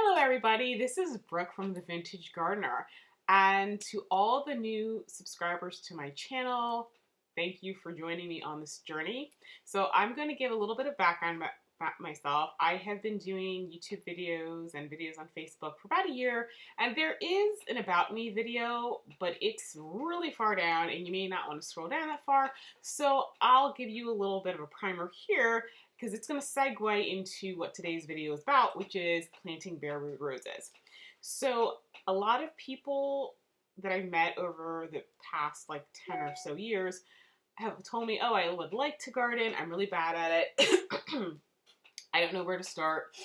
Hello everybody, this is Brooke from The Vintage Gardener, and to all the new subscribers to my channel, thank you for joining me on this journey. So I'm going to give a little bit of background about myself. I have been doing YouTube videos and videos on Facebook for about a year, and there is an About Me video, but it's really far down and you may not want to scroll down that far, so I'll give you a little bit of a primer here because it's going to segue into what today's video is about, which is planting bare root roses. So a lot of people that I've met over the past like 10 or so years have told me, oh, I would like to garden. I'm really bad at it. I don't know where to start.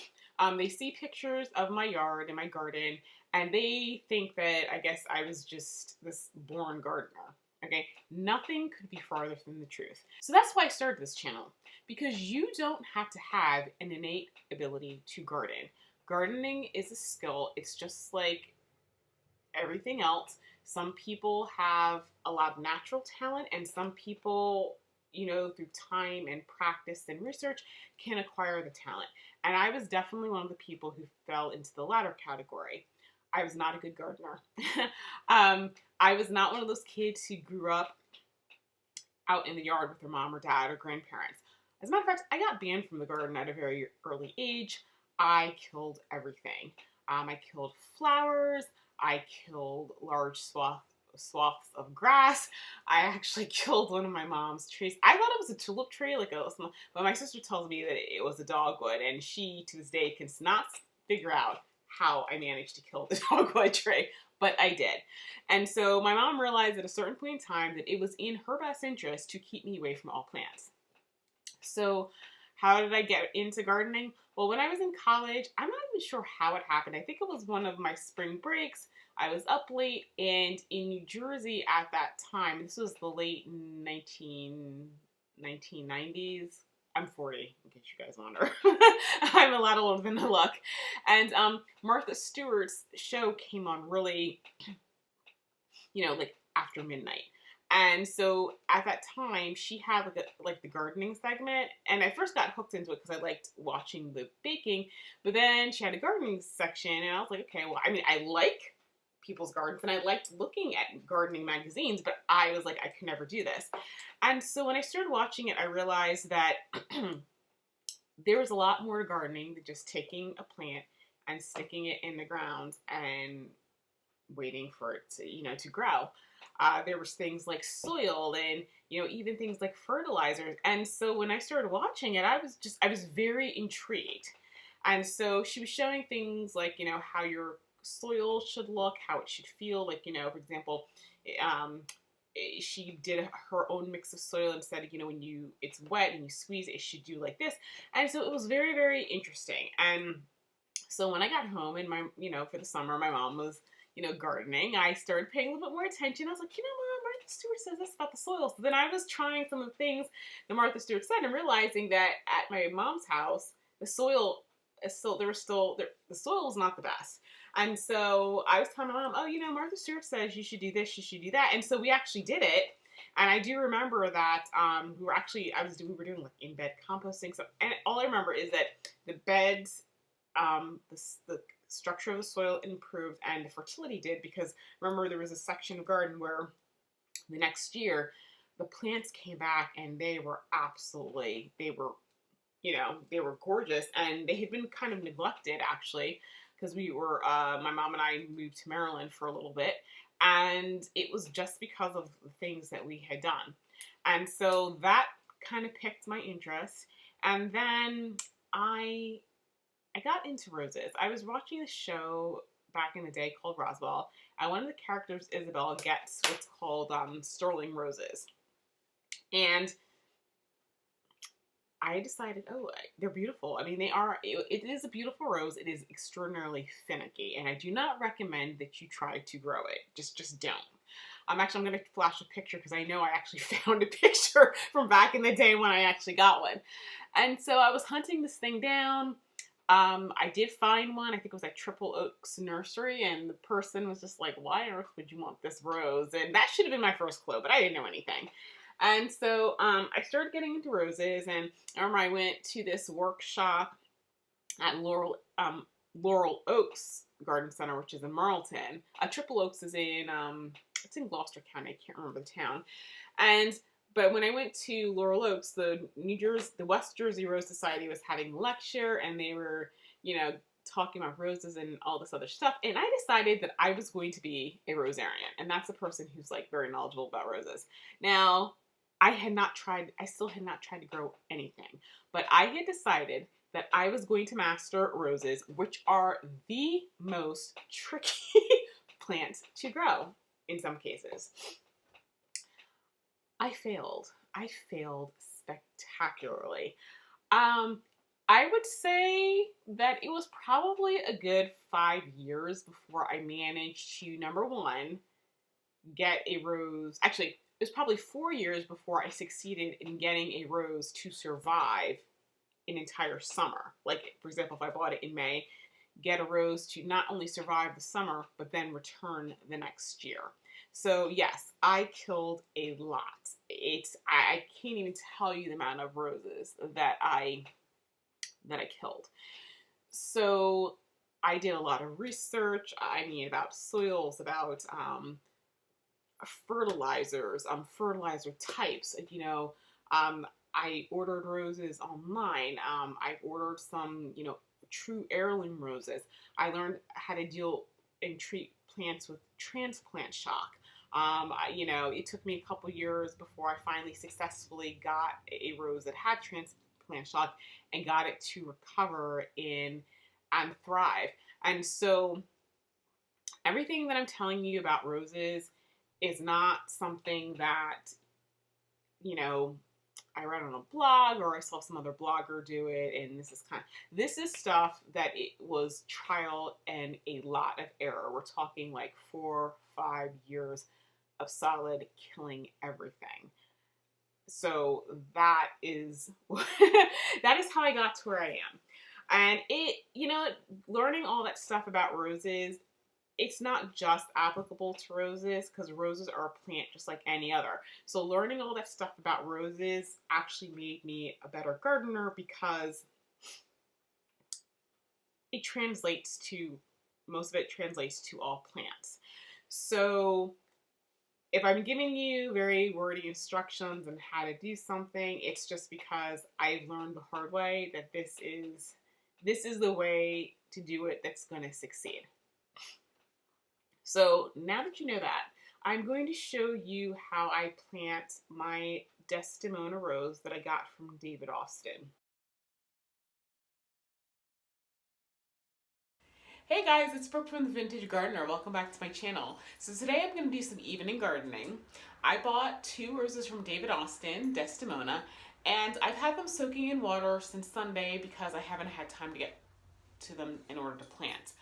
They see pictures of my yard and my garden, and they think that I guess I was just this born gardener. Okay, nothing could be farther from the truth. So that's why I started this channel, because you don't have to have an innate ability to garden. Gardening is a skill. It's just like everything else. Some people have a lot of natural talent, and some people, you know, through time and practice and research can acquire the talent. And I was definitely one of the people who fell into the latter category. I was not a good gardener. I was not one of those kids who grew up out in the yard with their mom or dad or grandparents. As a matter of fact, I got banned from the garden at a very early age. I killed everything. I killed flowers. I killed large swaths of grass. I actually killed one of my mom's trees. I thought it was a tulip tree, but my sister tells me that it was a dogwood, and she, to this day, cannot figure out how I managed to kill the dogwood tree, but I did. And so my mom realized at a certain point in time that it was in her best interest to keep me away from all plants. So how did I get into gardening? Well, when I was in college, I'm not even sure how it happened. I think it was one of my spring breaks. I was up late, and in New Jersey at that time, this was the late 1990s. I'm 40, in case you guys wonder. I'm a lot older than I look. And Martha Stewart's show came on really, you know, like after midnight. And so at that time, she had like the gardening segment, and I first got hooked into it because I liked watching the baking. But then she had a gardening section, and I was like, okay, well, I mean, I like people's gardens, and I liked looking at gardening magazines, but I was like, I could never do this. And so when I started watching it, I realized that there was a lot more to gardening than just taking a plant and sticking it in the ground and waiting for it to, you know, to grow. There was things like soil and, you know, even things like fertilizers. And so when I started watching it, I was very intrigued. And so she was showing things like, you know, how your soil should look, how it should feel. Like, you know, for example, she did her own mix of soil and said, you know, when it's wet and you squeeze it, it should do like this. And so it was very, very interesting. And so when I got home and for the summer, my mom was, you know, gardening, I started paying a little bit more attention. I was like, you know, Mom, Martha Stewart says this about the soil. So then I was trying some of the things that Martha Stewart said and realizing that at my mom's house, the soil was not the best. And so I was telling my mom, oh, you know, Martha Stewart says you should do this, you should do that. And so we actually did it. And I do remember that we were doing like in bed composting. So, and all I remember is that the beds, the structure of the soil improved and the fertility did, because remember there was a section of garden where the next year the plants came back and they were gorgeous, and they had been kind of neglected actually, because my mom and I moved to Maryland for a little bit, and it was just because of the things that we had done. And so that kind of piqued my interest. And then I got into roses. I was watching a show back in the day called Roswell, and one of the characters, Isabel, gets what's called sterling roses. And I decided, oh, they're beautiful. I mean, it is a beautiful rose. It is extraordinarily finicky, and I do not recommend that you try to grow it. Just don't. I'm going to flash a picture because I know I actually found a picture from back in the day when I actually got one. And so I was hunting this thing down. I did find one. I think it was at Triple Oaks Nursery, and the person was just like, why on earth would you want this rose? And that should have been my first clue, but I didn't know anything. And so I started getting into roses, and I remember I went to this workshop at Laurel Laurel Oaks Garden Center, which is in Marlton. Triple Oaks is in it's in Gloucester County. I can't remember the town. And but when I went to Laurel Oaks, the West Jersey Rose Society was having a lecture, and they were, you know, talking about roses and all this other stuff. And I decided that I was going to be a rosarian, and that's a person who's like very knowledgeable about roses. Now, I still had not tried to grow anything, but I had decided that I was going to master roses, which are the most tricky plants to grow in some cases. I failed. I failed spectacularly. I would say that it was probably a good 5 years before I managed to, number one, get a rose. Actually, it was probably 4 years before I succeeded in getting a rose to survive an entire summer. Like, for example, if I bought it in May, get a rose to not only survive the summer, but then return the next year. So yes, I killed a lot. I can't even tell you the amount of roses that I killed. So I did a lot of research. I mean, about soils, about fertilizers, fertilizer types. You know, I ordered roses online. I ordered some, you know, true heirloom roses. I learned how to deal and treat plants with transplant shock. You know, it took me a couple years before I finally successfully got a rose that had transplant shock and got it to recover and thrive. And so everything that I'm telling you about roses is not something that, you know, I read on a blog or I saw some other blogger do it, and this is stuff that it was trial and a lot of error. We're talking like 4 5 years of solid killing everything. So that is that is how I got to where I am. And it, you know, learning all that stuff about roses, it's not just applicable to roses, because roses are a plant just like any other. So learning all that stuff about roses actually made me a better gardener, because it translates to, most of it translates to all plants. So if I'm giving you very wordy instructions on how to do something, it's just because I've learned the hard way that this is the way to do it that's going to succeed. So now that you know that, I'm going to show you how I plant my Desdemona rose that I got from David Austin. Hey guys, it's Brooke from The Vintage Gardener. Welcome back to my channel. So today I'm going to do some evening gardening. I bought 2 roses from David Austin, Desdemona, and I've had them soaking in water since Sunday because I haven't had time to get to them in order to plant.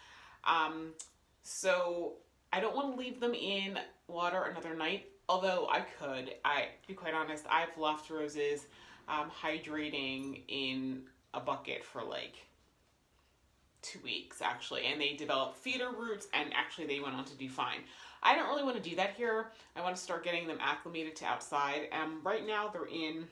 So I don't want to leave them in water another night, although I could. To be quite honest, I've left roses hydrating in a bucket for like 2 weeks actually, and they developed feeder roots, and actually they went on to do fine. I don't really want to do that here. I want to start getting them acclimated to outside. Right now they're in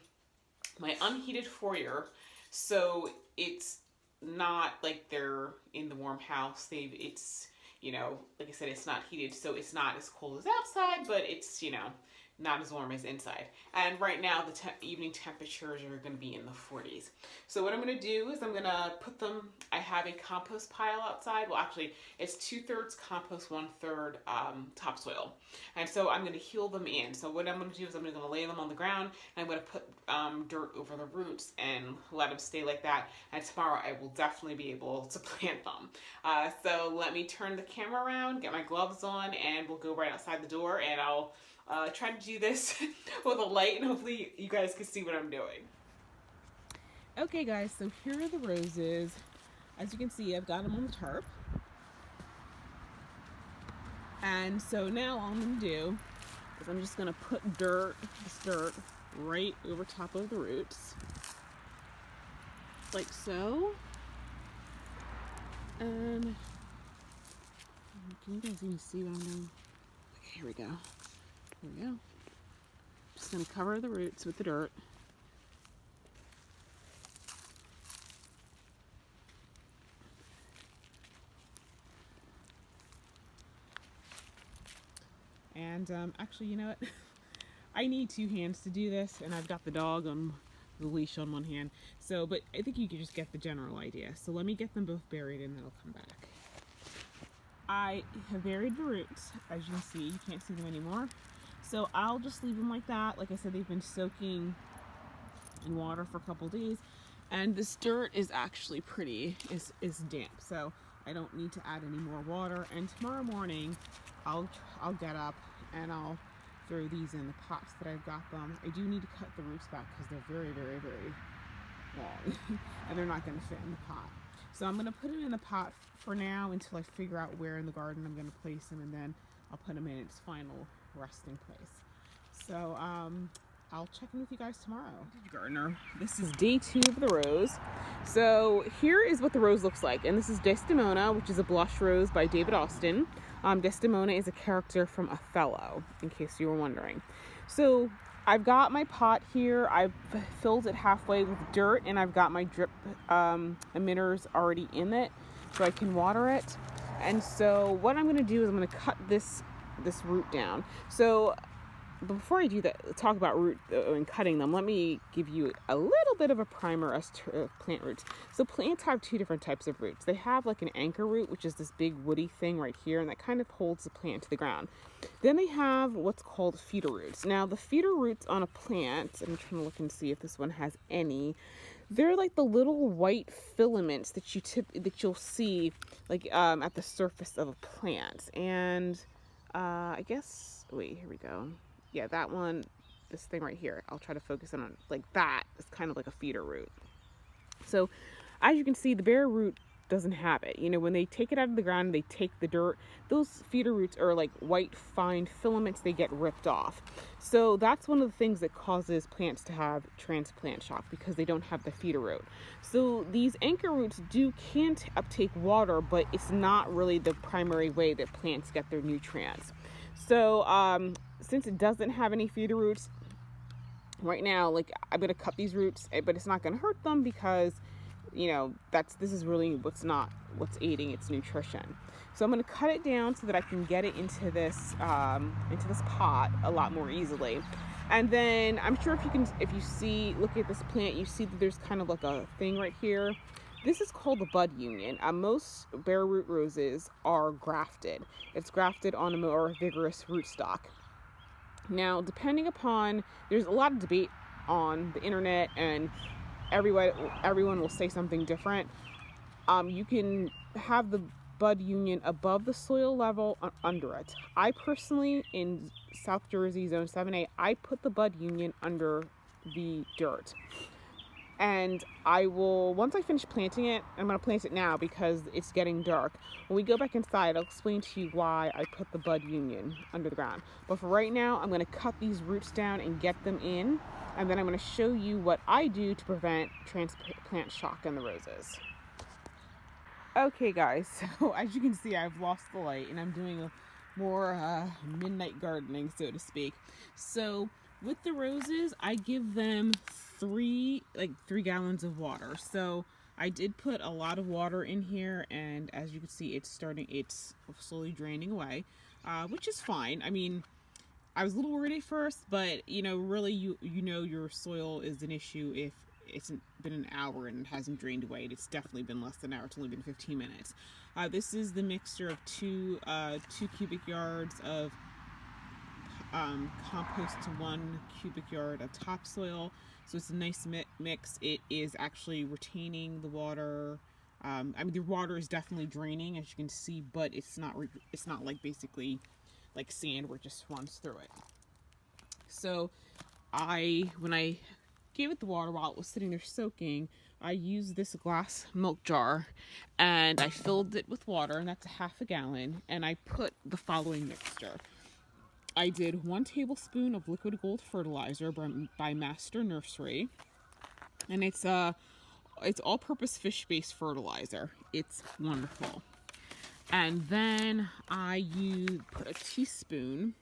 my unheated foyer, so it's not like they're in the warm house. It's, you know, like I said, it's not heated, so it's not as cold as outside, but it's, you know, not as warm as inside. And right now the evening temperatures are going to be in the 40s. So what I'm going to do is I'm going to put them, I have a compost pile outside. Well, actually it's 2/3 compost, 1/3 topsoil. And so I'm going to heel them in. So what I'm going to do is I'm going to lay them on the ground, and I'm going to put dirt over the roots and let them stay like that. And tomorrow I will definitely be able to plant them. So let me turn the camera around, get my gloves on, and we'll go right outside the door, and I'll try to do this with a light, and hopefully you guys can see what I'm doing. Okay guys, so here are the roses. As you can see, I've got them on the tarp. And so now all I'm going to do is I'm just going to put this dirt right over top of the roots. Like so. And can you guys even see what I'm doing? Okay, here we go. There we go. Just going to cover the roots with the dirt. And actually, you know what? I need two hands to do this, and I've got the dog on the leash on one hand. So, but I think you can just get the general idea. So let me get them both buried and then I'll come back. I have buried the roots. As you can see, you can't see them anymore. So I'll just leave them like that. Like I said, they've been soaking in water for a couple days. And this dirt is actually is damp. So I don't need to add any more water. And tomorrow morning, I'll get up and I'll throw these in the pots that I've got them. I do need to cut the roots back because they're very, very, very long and they're not going to fit in the pot. So I'm going to put them in the pot for now until I figure out where in the garden I'm going to place them, and then I'll put them in its final resting place. So I'll check in with you guys tomorrow. Gardener, this is day 2 of the rose. So here is what the rose looks like, and this is Desdemona, which is a blush rose by David Austin. Desdemona is a character from Othello, in case you were wondering. So I've got my pot here. I've filled it halfway with dirt, and I've got my drip emitters already in it, so I can water it. And so what I'm going to do is I'm going to cut this root down. So before I do that, talk about root and cutting them, let me give you a little bit of a primer as to plant roots. So plants have 2 different types of roots. They have like an anchor root, which is this big woody thing right here, and that kind of holds the plant to the ground. Then they have what's called feeder roots. Now the feeder roots on a plant, I'm trying to look and see if this one has any. They're like the little white filaments that you'll see like at the surface of a plant. And I guess, wait, here we go. Yeah, that one, this thing right here, I'll try to focus on like that. It's kind of like a feeder root. So as you can see, the bare root doesn't have it. You know, when they take it out of the ground, they take the dirt, those feeder roots are like white fine filaments, they get ripped off. So that's one of the things that causes plants to have transplant shock, because they don't have the feeder root. So these anchor roots can uptake water, but it's not really the primary way that plants get their nutrients. So since it doesn't have any feeder roots right now, like I'm going to cut these roots, but it's not going to hurt them because, you know, this is really what's aiding its nutrition. So I'm going to cut it down so that I can get it into this pot a lot more easily. And then I'm sure if you look at this plant, you see that there's kind of like a thing right here. This is called the bud union. Most bare root roses are grafted. It's grafted on a more vigorous rootstock. Now, there's a lot of debate on the internet, and everyone will say something different. You can have the bud union above the soil level, under it. I personally, in South Jersey, Zone 7A, I put the bud union under the dirt. And once I finish planting it, I'm going to plant it now because it's getting dark. When we go back inside, I'll explain to you why I put the bud union under the ground. But for right now, I'm going to cut these roots down and get them in. And then I'm going to show you what I do to prevent transplant shock in the roses. Okay guys, so as you can see, I've lost the light and I'm doing a more midnight gardening, so to speak. So with the roses, I give them 3 gallons of water. So I did put a lot of water in here, and as you can see, it's slowly draining away, which is fine. I mean, I was a little worried at first, but you know, really, you know your soil is an issue if it's been an hour and it hasn't drained away. It's definitely been less than an hour. It's only been 15 minutes. This is the mixture of 2 cubic yards of compost to 1 cubic yard of topsoil. So it's a nice mix. It is actually retaining the water. I mean, the water is definitely draining, as you can see, but it's not like basically like sand where it just runs through it. So when I gave it the water while it was sitting there soaking, I used this glass milk jar and I filled it with water, and that's a half a gallon, and I put the following mixture. I did 1 tablespoon of liquid gold fertilizer by Master Nursery, and it's all-purpose fish-based fertilizer. It's wonderful. And then I put a teaspoon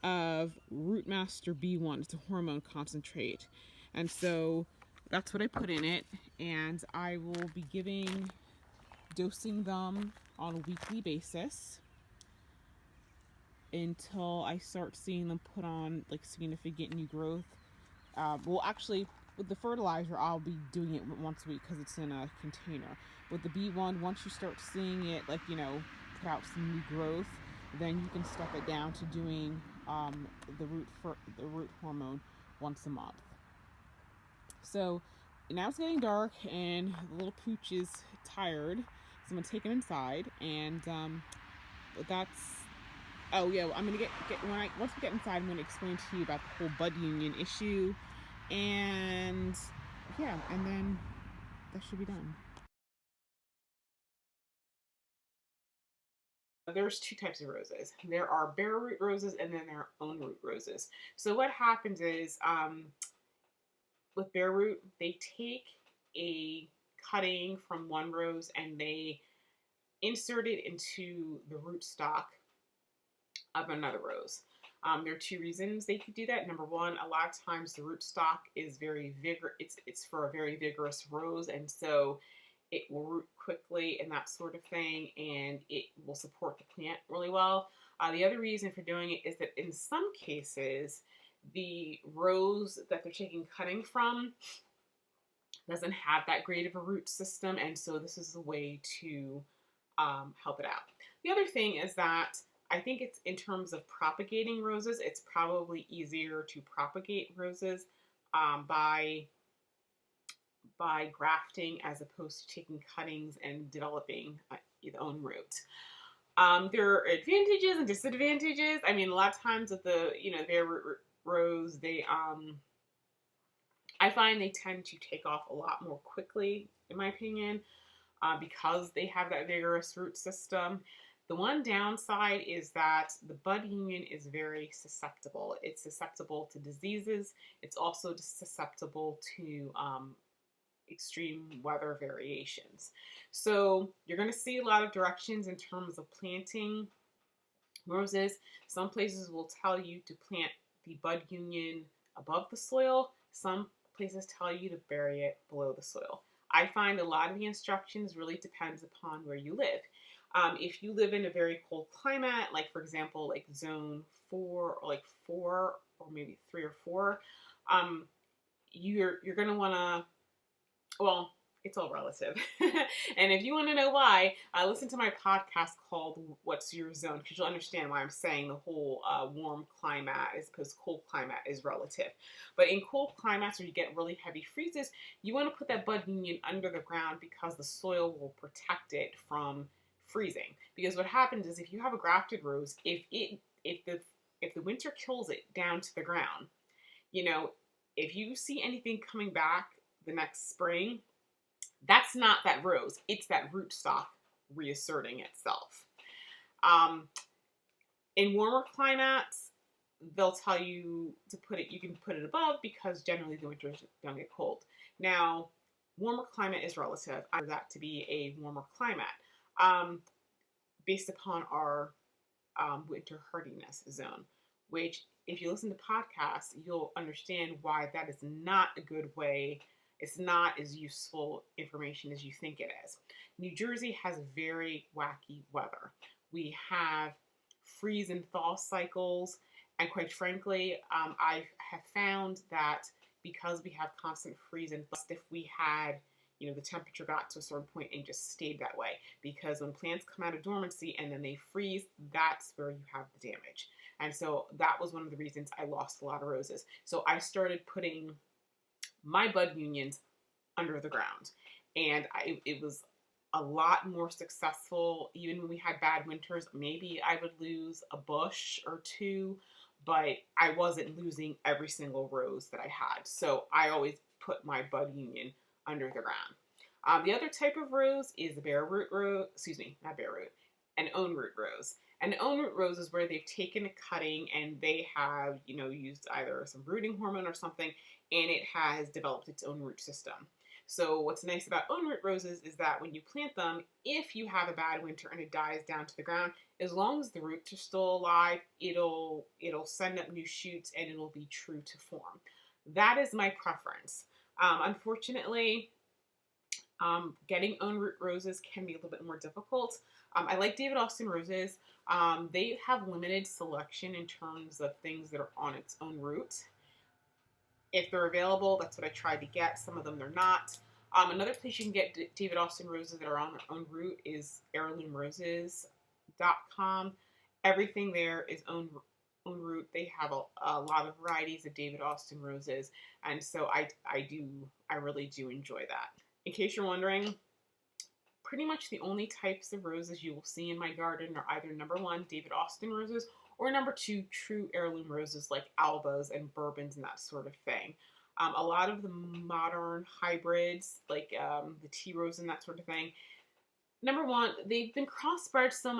of Rootmaster B1. It's a hormone concentrate. And so that's what I put in it, and I will be dosing them on a weekly basis. until I start seeing them put on like significant new growth. Well, actually, with the fertilizer, I'll be doing it once a week because it's in a container. With the B1, once you start seeing it, like, put out some new growth, then you can step it down to doing the root hormone once a month. So now it's getting dark and the little pooch is tired, so I'm gonna take him inside, and that's. Oh yeah, well, I'm gonna get once we get inside, I'm gonna explain to you about the whole bud union issue, and yeah, and then that should be done. There's two types of roses. There are bare root roses, and then there are own root roses. So what happens is, with bare root, they take a cutting from one rose and they insert it into the rootstock of another rose. There are two reasons they could do that. Number one, a lot of times the rootstock is very vigorous. It's for a very vigorous rose, and so it will root quickly and that sort of thing, and it will support the plant really well. The other reason for doing it is that in some cases, the rose that they're taking cutting from doesn't have that great of a root system, and so this is a way to help it out. The other thing is that I think it's in terms of propagating roses, it's probably easier to propagate roses by grafting as opposed to taking cuttings and developing your own roots. There are advantages and disadvantages. I mean, a lot of times with their rose, I find they tend to take off a lot more quickly, in my opinion, because they have that vigorous root system. The one downside is that the bud union is very susceptible. It's susceptible to diseases. It's also susceptible to extreme weather variations. So you're going to see a lot of directions in terms of planting roses. Some places will tell you to plant the bud union above the soil. Some places tell you to bury it below the soil. I find a lot of the instructions really depends upon where you live. If you live in a very cold climate, like for example, like zone 4 or like 4 or maybe 3 or 4, you're going to want to, well, it's all relative. And if you want to know why, listen to my podcast called What's Your Zone, because you'll understand why I'm saying the whole warm climate as opposed to cold climate is relative. But in cold climates where you get really heavy freezes, you want to put that bud union under the ground because the soil will protect it from freezing. Because what happens is if you have a grafted rose, if the winter kills it down to the ground, if you see anything coming back the next spring, that's not that rose. It's that rootstock reasserting itself. In warmer climates, they'll tell you to put it, you can put it above because generally the winters don't get cold. Now, warmer climate is relative. I consider that to be a warmer climate based upon our winter hardiness zone, which if you listen to podcasts, you'll understand why that is not a good way. It's not as useful information as you think it is. New Jersey has very wacky weather. We have freeze and thaw cycles, and quite frankly, I have found that because we have constant freeze and thaw, if we had the temperature got to a certain point and just stayed that way, because when plants come out of dormancy and then they freeze, that's where you have the damage. And so that was one of the reasons I lost a lot of roses. So I started putting my bud unions under the ground, and it was a lot more successful. Even when we had bad winters, maybe I would lose a bush or two, but I wasn't losing every single rose that I had. So I always put my bud union under the ground. The other type of rose is the bare root rose, not bare root, an own root rose. An own root rose is where they've taken a cutting and they have, used either some rooting hormone or something, and it has developed its own root system. So what's nice about own root roses is that when you plant them, if you have a bad winter and it dies down to the ground, as long as the roots are still alive, it'll send up new shoots and it'll be true to form. That is my preference. Unfortunately, Getting own root roses can be a little bit more difficult. I like David Austin roses. They have limited selection in terms of things that are on its own root. If they're available, that's what I tried to get. Some of them they're not. Another place you can get David Austin roses that are on their own root is heirloomroses.com. Everything there is own root. They have a lot of varieties of David Austin roses, and so I really do enjoy that. In case you're wondering, pretty much the only types of roses you will see in my garden are either number one, David Austin roses, or number two, true heirloom roses like albas and bourbons and that sort of thing. A lot of the modern hybrids, like the tea rose and that sort of thing, number one, they've been crossbred so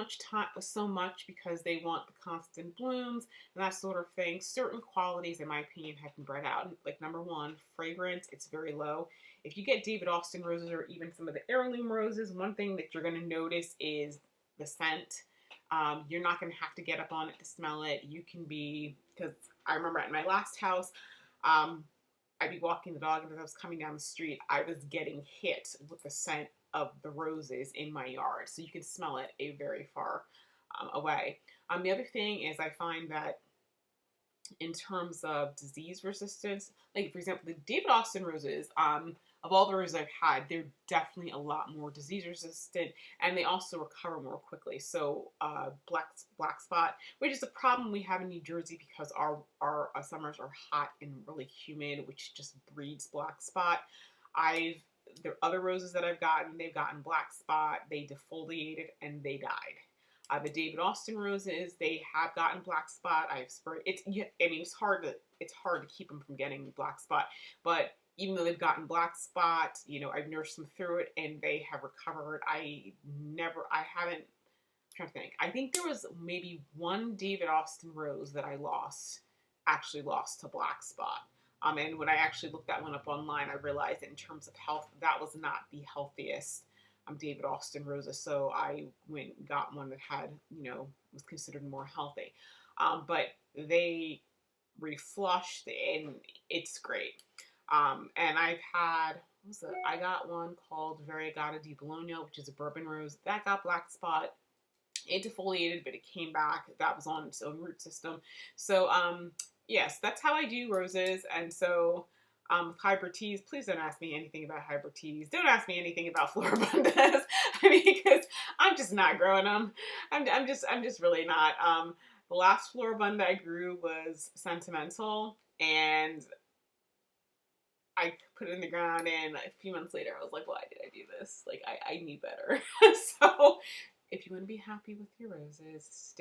much because they want the constant blooms and that sort of thing. Certain qualities, in my opinion, have been bred out. Like number one, fragrance, it's very low. If you get David Austin roses or even some of the heirloom roses, one thing that you're going to notice is the scent. You're not going to have to get up on it to smell it. You can be, because I remember at my last house, I'd be walking the dog, and as I was coming down the street, I was getting hit with the scent of the roses in my yard. So you can smell it a very far away. The other thing is I find that in terms of disease resistance, like for example, the David Austin roses, of all the roses I've had, they're definitely a lot more disease resistant, and they also recover more quickly. So black spot, which is a problem we have in New Jersey because our summers are hot and really humid, which just breeds black spot. There are other roses that I've gotten, they've gotten black spot, they defoliated, and they died. The David Austin roses, they have gotten black spot. I've sprayed. It's hard to keep them from getting black spot. But even though they've gotten black spot, I've nursed them through it and they have recovered. I'm trying to think. I think there was maybe one David Austin rose that I actually lost to black spot. And when I actually looked that one up online, I realized that in terms of health, that was not the healthiest David Austin roses. So I went and got one that had, was considered more healthy. But they reflushed and it's great. And I've had, I got one called Variegata di Bologna, which is a bourbon rose. That got black spot. It defoliated, but it came back. That was on its own root system. So, yes, that's how I do roses. And so, with hybrid teas, please don't ask me anything about hybrid teas. Don't ask me anything about floribundas. Because I'm just not growing them. I'm just really not. The last floribunda I grew was sentimental, and I put it in the ground, and a few months later, I was like, why did I do this? Like, I need better. So, if you want to be happy with your roses,